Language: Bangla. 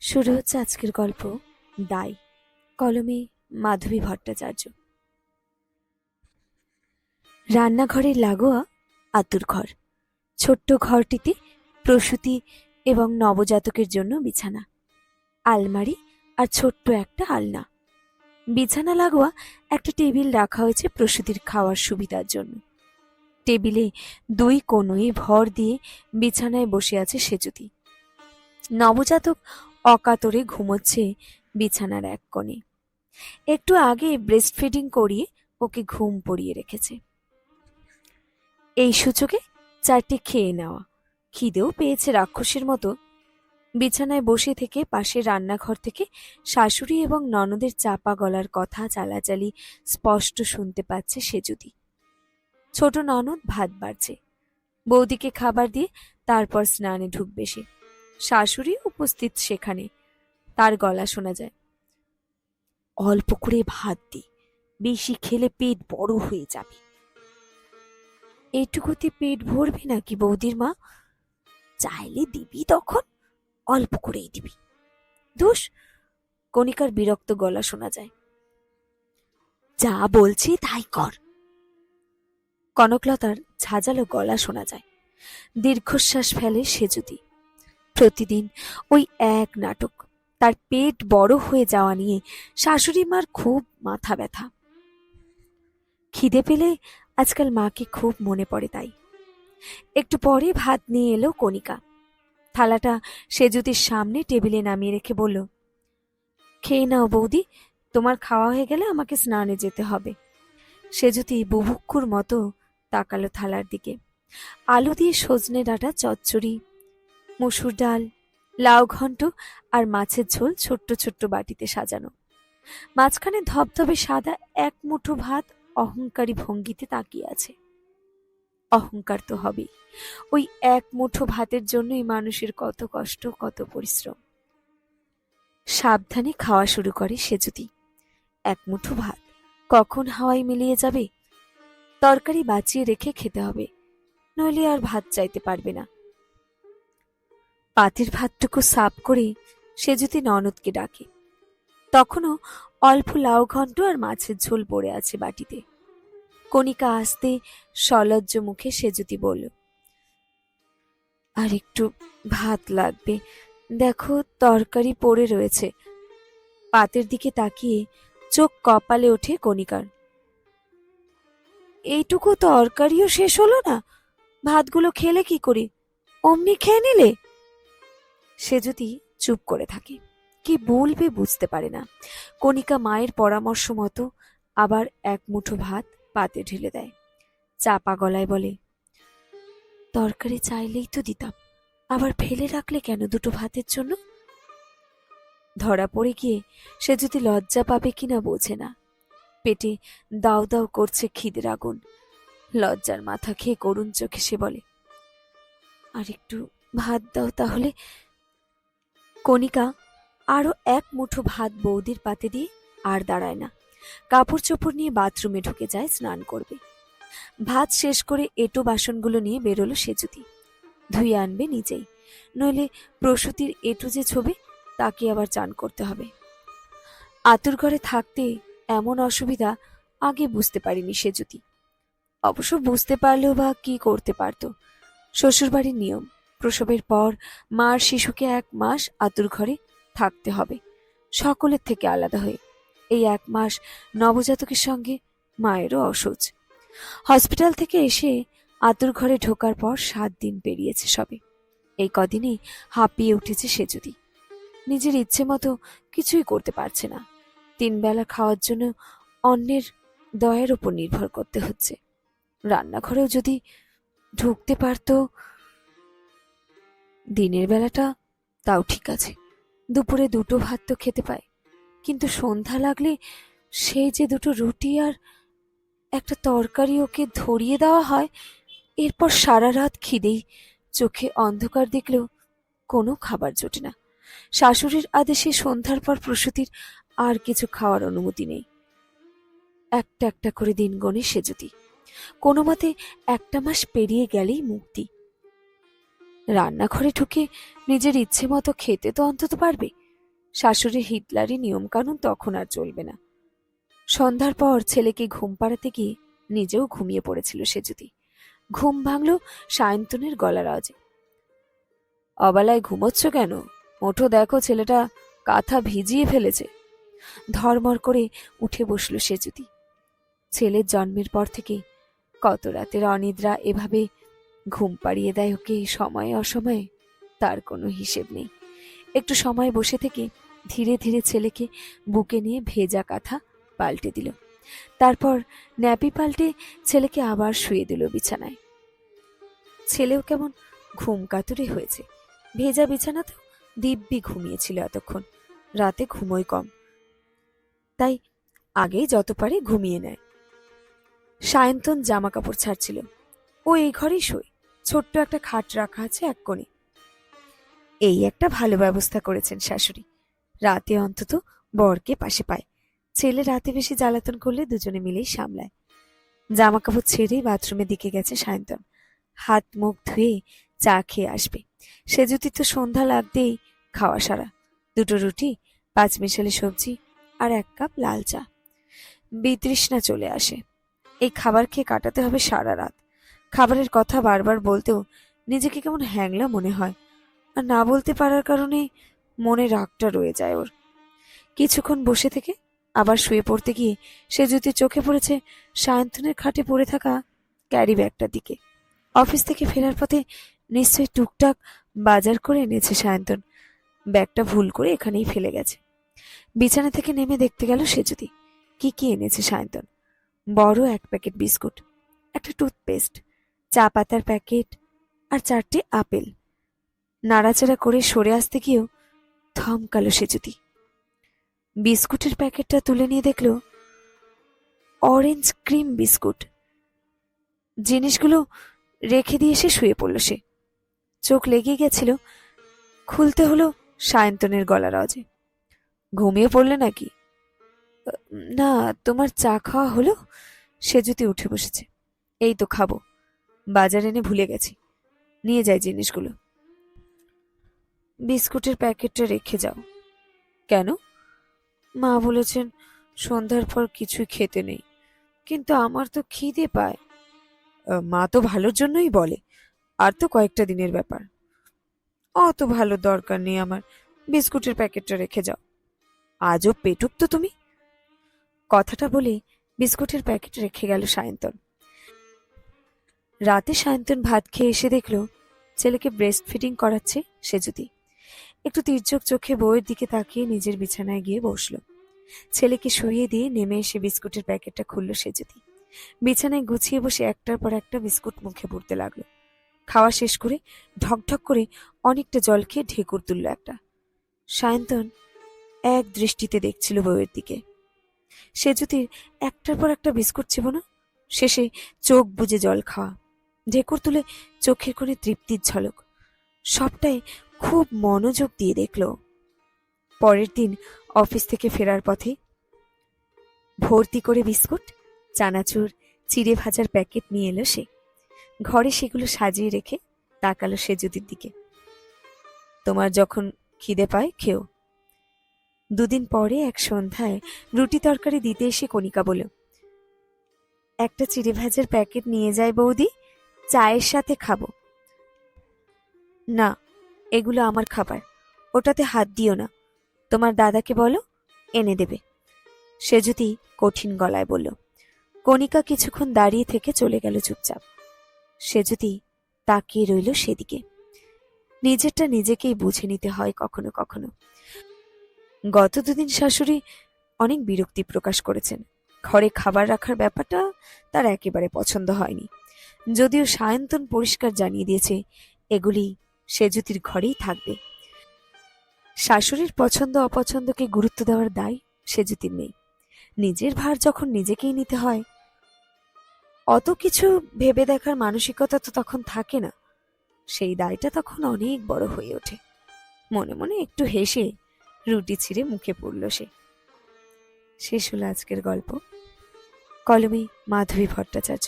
শুরু হচ্ছে আজকের গল্প দাই। কলমে মাধবী ভট্টাচার্য। রান্নাঘরের লাগোয়া আতুর ঘর। ছোট্ট ঘরটিতে প্রসূতি এবং নবজাতকের জন্য বিছানা, আলমারি আর ছোট্ট একটা আলনা। বিছানা লাগোয়া একটা টেবিল রাখা হয়েছে প্রসূতির খাওয়ার সুবিধার জন্য। টেবিলে দুই কোণে ভর দিয়ে বিছানায় বসে আছে সেজুতি। নবজাতক অকাতরে ঘুমোচ্ছে বিছানার এক কোণে। একটু আগে ব্রেস্ট ফিডিং করিয়ে ওকে ঘুম পড়িয়ে রেখেছে। এই সূচকে চারটে খেয়ে নেওয়া, খিদেও পেয়েছে রাক্ষসের মতো। বিছানায় বসে থেকে পাশের রান্নাঘর থেকে শাশুড়ি এবং ননদের চাপা গলার কথা চালাচালি স্পষ্ট শুনতে পাচ্ছে সেজুতি। ছোট ননদ ভাত বাড়ছে, বৌদিকে খাবার দিয়ে তারপর স্নানে ঢুকবে সে। শাশুড়ি উপস্থিত সেখানে, তার গলা শোনা যায়, অল্প করে ভাত দি, বেশি খেলে পেট বড় হয়ে যাবে। এটুকুতে পেট ভরবে নাকি বৌদির মা? চাইলে দিবি, তখন অল্প করেই দিবি। ধুস, কণিকার বিরক্ত গলা শোনা যায়। যা বলছি তাই কর। কনকলতার ঝাঁঝালো গলা শোনা যায়। দীর্ঘশ্বাস ফেলে সেজুতি। প্রতিদিন ওই এক নাটক। তার পেট বড় হয়ে যাওয়া নিয়ে শাশুড়ি মার খুব মাথা ব্যথা। খিদে পেলে আজকাল মাকে খুব মনে পড়ে তাই। একটু পরে ভাত নিয়ে এলো কণিকা। থালাটা সেজুতির সামনে টেবিলে নামিয়ে রেখে বলল, খেয়ে নাও বৌদি, তোমার খাওয়া হয়ে গেলে আমাকে স্নানে যেতে হবে। সেজুতি বুভুক্ষুর মতো তাকালো থালার দিকে। আলু দিয়ে সজনে ডাঁটা চচ্চড়ি, মসুর ডাল, লাউ ঘন্ট আর মাছের ঝোল ছোট্ট ছোট্ট বাটিতে সাজানো। মাঝখানে ধবধবে সাদা এক মুঠো ভাত অহংকারী ভঙ্গিতে তাকিয়ে আছে। অহংকার তো হবেই, ওই এক মুঠো ভাতের জন্যই মানুষের কত কষ্ট, কত পরিশ্রম। সাবধানে খাওয়া শুরু করে সেজুতি। এক মুঠো ভাত কখন হাওয়ায় মিলিয়ে যাবে। তরকারি বাঁচিয়ে রেখে খেতে হবে, নইলে আর ভাত চাইতে পারবে না। পাতের ভাতটুকু সাফ করে সেজুতি ননদকে ডাকে। তখনও অল্প লাউ ঘন্ট আর মাছের ঝোল পড়ে আছে বাটিতে। কণিকা আসতে সলজ্জ মুখে সেজুতি বলল, আর একটু ভাত লাগবে, দেখো তরকারি পড়ে রয়েছে। পাতের দিকে তাকিয়ে চোখ কপালে ওঠে কণিকার। এইটুকু তরকারিও শেষ হলো না? ভাতগুলো খেলে কি করে? অমনি খেয়ে নিলে? সেজুতি চুপ করে থাকে, কি বলবে বুঝতে পারে না। কণিকা মায়ের পরামর্শ মতো আবার এক মুঠো ভাত পাতে ঢেলে দেয়। চাপা গলায় বলে, তরকারি চাইলেই তো দিতাম, আবার ফেলে রাখলে কেন দুটো ভাতের জন্য? ধরা পড়ে গিয়ে সে যদি লজ্জা পাবে কিনা বোঝে না। পেটে দাও দাও করছে খিদের আগুন। লজ্জার মাথা খেয়ে করুণ চোখে সে বলে, আর একটু ভাত দাও তাহলে। কণিকা আরো এক মুঠো ভাত বৌদির পাতে দিয়ে আর দাঁড়ায় না। কাপড় চোপড় নিয়ে বাথরুমে ঢুকে যায় স্নান করবে। ভাত শেষ করে এঁটো বাসনগুলো নিয়ে বেরোলো সেজুতি। ধুয়ে আনবে নিজেই, নইলে প্রসূতির এঁটো যে ছবে তাকে আবার চান করতে হবে। আতুর ঘরে থাকতে এমন অসুবিধা আগে বুঝতে পারিনি সেজুতি। অবশ্য বুঝতে পারলেও বা কি করতে পারত। শ্বশুরবাড়ির নিয়ম, প্রসবের পর মার শিশুকে 1 মাস আতুর ঘরে থাকতে হবে, সকলের থেকে আলাদা হয়ে। এই 1 মাস নবজাতকের সঙ্গে মায়েরও অসহ্য। হসপিটাল থেকে এসে আতুর ঘরে ঢোকার পর 7 দিন পেরিয়েছে সবে। এই কদিনেই হাঁপিয়ে উঠেছে সেজুতি। নিজের ইচ্ছে মতো কিছুই করতে পারছে না। 3 বেলা খাওয়ার জন্য অন্যের দয়ের উপর নির্ভর করতে হচ্ছে। রান্নাঘরেও যদি ঢুকতে পারত। দিনের বেলাটা তাও ঠিক আছে, দুপুরে 2টো ভাত তো খেতে পায়, কিন্তু সন্ধ্যা লাগলে সেই যে 2টো রুটি আর একটা তরকারি ওকে ধরিয়ে দেওয়া হয়, এরপর সারা রাত খিদেই চোখে অন্ধকার দেখলেও কোনো খাবার জোটে না। শাশুড়ির আদেশে সন্ধ্যার পর প্রসূতির আর কিছু খাওয়ার অনুমতি নেই। একটা একটা করে দিন গণে সেজুতি। কোনো মতে 1টা মাস পেরিয়ে গেলেই মুক্তি। রান্নাঘরে ঢুকে নিজের ইচ্ছে মতো খেতে তো অন্তত পারবে, শাশুড়ির হিটলারি নিয়মকানুন তখন আর চলবে না। সন্ধ্যার পর ছেলেকে ঘুম পাড়াতে গিয়ে নিজেও ঘুমিয়ে পড়েছিল সেজুতি। ঘুম ভাঙল সায়ন্তনের গলার আওয়াজে। অবেলায় ঘুমোচ্ছ কেন? ওঠো, দেখো ছেলেটা কাঁথা ভিজিয়ে ফেলেছে। ধর্মর করে উঠে বসল সেজুতি। ছেলের জন্মের পর থেকে কত রাতের অনিদ্রা এভাবে ঘুম পাড়িয়ে দেয় ওকে সময়ে অসময়ে, তার কোনো হিসেব নেই। একটু সময় বসে থেকে ধীরে ধীরে ছেলেকে বুকে নিয়ে ভেজা কাঁথা পাল্টে দিল। তারপর ন্যাপি পাল্টে ছেলেকে আবার শুয়ে দিল বিছানায়। ছেলেও কেমন ঘুম কাতুরে হয়েছে। ভেজা বিছানাতেও দিব্যি ঘুমিয়েছিল এতক্ষণ। রাতে ঘুমোয় কম, তাই আগেই যত পারে ঘুমিয়ে নেয়। সায়ন্তন জামা কাপড় ছাড়ছিল। ও এই ঘরেই শোয়। ছোট্ট একটা খাট রাখা আছে এক কোণে। এই একটা ভালো ব্যবস্থা করেছেন শাশুড়ি, রাতে অন্তত বরকে পাশে পায়। ছেলে রাতে বেশি জ্বালাতন করলে দুজনে মিলেই সামলায়। জামা কাপড় ছেড়েই বাথরুমের দিকে গেছে সায়ন্তন। হাত মুখ ধুয়ে চা খেয়ে আসবে। সেজুতি তো সন্ধ্যা লাগতেই খাওয়া সারা। 2টো রুটি, 5 মিশালি সবজি আর 1 কাপ লাল চা। বিতৃষ্ণা চলে আসে। এই খাবার খেয়ে কাটাতে হবে সারা রাত। খাবারের কথা বারবার বলতেও নিজেকে কেমন হ্যাংলা মনে হয়, আর না বলতে পারার কারণে মনে রাগটা রয়ে যায় ওর। কিছুক্ষণ বসে থেকে আবার শুয়ে পড়তে গিয়ে সে যদি চোখে পড়েছে সায়ন্তনের খাটে পড়ে থাকা ক্যারি ব্যাগটার দিকে। অফিস থেকে ফেরার পথে নিশ্চয়ই টুকটাক বাজার করে এনেছে সায়ন্তন। ব্যাগটা ভুল করে এখানেই ফেলে গেছে। বিছানা থেকে নেমে দেখতে গেল সে যদি কি কি এনেছে সায়ন্তন। বড় 1 প্যাকেট বিস্কুট, একটা টুথপেস্ট, চা পাতার প্যাকেট আর 4টে আপেল। নাড়াচাড়া করে সরে আসতে গিয়েও থমকালো সেজুতি। বিস্কুটের প্যাকেটটা তুলে নিয়ে দেখল অরেঞ্জ ক্রিম বিস্কুট। জিনিসগুলো রেখে দিয়ে সে শুয়ে পড়ল। সে চোখ লেগে গেছিল। খুলতে হলো সায়ন্তনের গলার আওয়াজে। ঘুমিয়ে পড়লে নাকি? না, তোমার চা খাওয়া হলো? সেজুতি উঠে বসেছে। এই তো খাবো, বাজার এনে ভুলে গেছি, নিয়ে যাই জিনিসগুলো। বিস্কুটের প্যাকেটটা রেখে যাও। কেন? মা বলেছেন সন্ধ্যার পর কিছুই খেতে নেই, কিন্তু আমার তো খিদে পায়। মা তো ভালোর জন্যই বলে, আর তো কয়েকটা দিনের ব্যাপার। অত ভালো দরকার নেই আমার, বিস্কুটের প্যাকেটটা রেখে যাও। আজও পেটুক তো তুমি। কথাটা বলে বিস্কুটের প্যাকেট রেখে গেল সায়ন্তন। রাতে সায়ন্তন ভাত খেয়ে এসে দেখল ছেলেকে ব্রেস্ট ফিডিং করাচ্ছে সেজুতি। একটু তির্যক চোখে বউয়ের দিকে তাকিয়ে নিজের বিছানায় গিয়ে বসল। ছেলেকে শুইয়ে দিয়ে নেমে এসে বিস্কুটের প্যাকেটটা খুলল সেজুতি। বিছানায় গুছিয়ে বসে একটার পর একটা বিস্কুট মুখে পুরতে লাগলো। খাওয়া শেষ করে ঢকঢক করে অনেকটা জল খেয়ে ঢেকুর তুলল একটা। সায়ন্তন এক দৃষ্টিতে দেখছিল বউয়ের দিকে। সেজুতির একটার পর একটা বিস্কুট চিবোনো, শেষে চোখ বুজে জল খাওয়া, ঢেকুর তুলে চোখের কোণে তৃপ্তির ঝলক, সবটাই খুব মনোযোগ দিয়ে দেখল। পরের দিন অফিস থেকে ফেরার পথে ভর্তি করে বিস্কুট, চানাচুর, চিড়ে ভাজার প্যাকেট নিয়ে এলো সে। ঘরে সেগুলো সাজিয়ে রেখে তাকালো সেজুতির দিকে। তোমার যখন খিদে পায় খেও। 2 দিন পরে এক সন্ধ্যায় রুটি তরকারি দিতে এসে কণিকা বলল, একটা চিড়ে ভাজার প্যাকেট নিয়ে যায় বৌদি, চায়ের সাথে খাবো। না, এগুলো আমার খাবার, ওটাতে হাত দিও না। তোমার দাদাকে বলো এনে দেবে। সেজুতি কঠিন গলায় বলল। কণিকা কিছুক্ষণ দাঁড়িয়ে থেকে চলে গেল চুপচাপ। সেজুতি তাকিয়ে রইল সেদিকে। নিজেরটা নিজেকেই বুঝে নিতে হয় কখনো কখনো। গত 2 দিন শাশুড়ি অনেক বিরক্তি প্রকাশ করেছেন। ঘরে খাবার রাখার ব্যাপারটা তার একেবারে পছন্দ হয়নি। যদিও সায়ন্তন পরিষ্কার জানিয়ে দিয়েছে এগুলি সেজুতির ঘরেই থাকবে। শাশুড়ির পছন্দ অপছন্দকে গুরুত্ব দেওয়ার দায় সেজুতির নেই। নিজের ভার যখন নিজেকেই নিতে হয়, অত কিছু ভেবে দেখার মানসিকতা তো তখন থাকে না। সেই দায়টা তখন অনেক বড় হয়ে ওঠে। মনে মনে একটু হেসে রুটি ছিঁড়ে মুখে পড়ল সে। শেষ হলো আজকের গল্প। কলমে মাধবী ভট্টাচার্য।